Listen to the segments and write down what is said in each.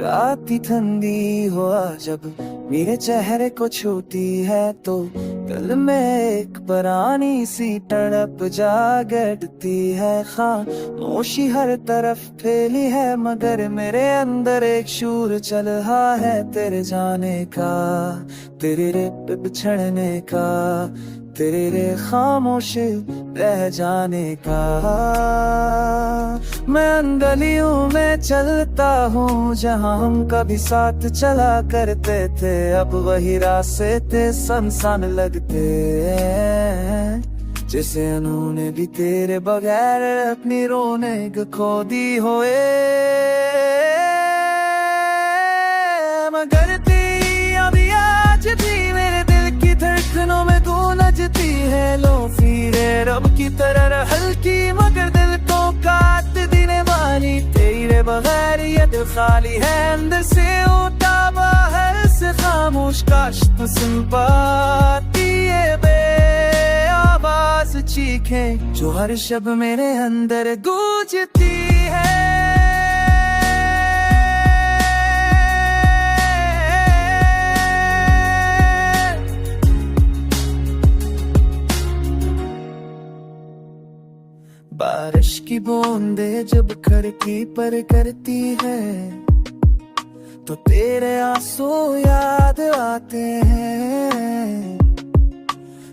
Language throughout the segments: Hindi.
रात ठंडी हुआ जब मेरे चेहरे को छूती है तो दिल में एक पुरानी सी तड़प जागती है। खामोशी हर तरफ फैली है मगर मेरे अंदर एक शूर चल रहा है तेरे जाने का, तेरे बिछड़ने का, तेरे खामोश रह जाने का। मैं गलियों में चलता हूँ जहाँ हम कभी साथ चला करते थे, अब वही रास्ते सुनसान लगते हैं जैसे उन्होंने भी तेरे बगैर अपनी रौनक खो दी होए। मगर तेरी अभी आज भी मेरे दिल की धड़कनों में गूंजती है। लो फिरे रब की तरह हल्की मगर दिल को काट देने वाली, तेरे बगैर ये दिल खाली है अंदर से होता बाहर से खामोश। काश तो सुन पाती ये बेआवाज़ चीखें जो हर शब मेरे अंदर गूंजती है। बारिश की बूंदें जब खिड़की पर करती है तो तेरे आंसू याद आते हैं।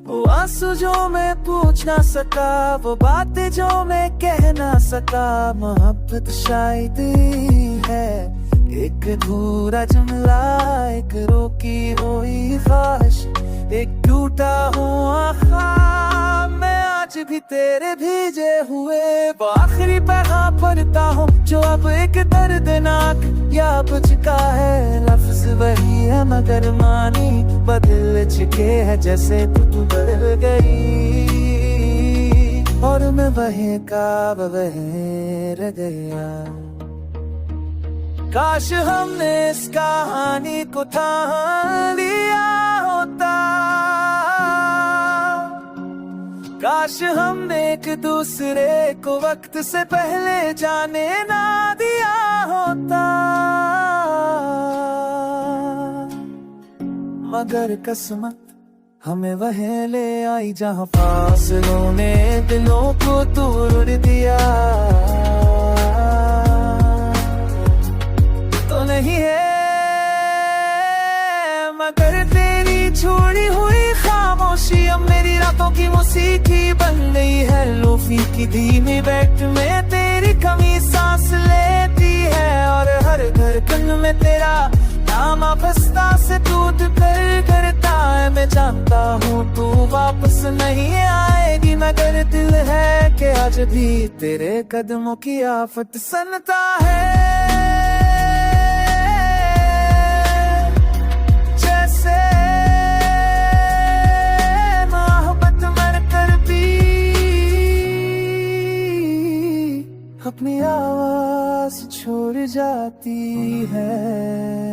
वो आंसू जो मैं पूछ ना सका, वो बातें जो मैं कह ना सका। मोहब्बत शायद है एक अधूरा जुमला, एक रोकी हुई ख्वाहिश, एक टूटा हुआ ख्वाब। मैं आज भी तेरे भेजे हुए वो आखिरी पैगाम पढ़ता हूँ जो अब एक दर्दनाक या चुका है। लफ्ज वही है मगर मानी बदल चुके हैं जैसे तू बदल गई और मैं वही का वही रह गया। काश हमने इस कहानी को थाम लिया होता, काश हमने एक दूसरे को वक्त से पहले जाने ना दिया होता। मगर किस्मत हमें वहीं ले आई जहां फासलों ने दिलों को तोड़ दिया। तो नहीं है मगर तेरी छोड़ी हुई खामोशी अब मेरी रातों की मौसीकी बन गई है। लोफी की धीमी बैठ में तेरी कमी सांस लेती है और हर धड़कन में तेरा नाम आफस्ता से टूट कर करता है। मैं जानता हूँ तू वापस नहीं आएगी मगर दिल है कि आज भी तेरे कदमों की आफत सुनता है। अपनी आवाज छोड़ जाती है।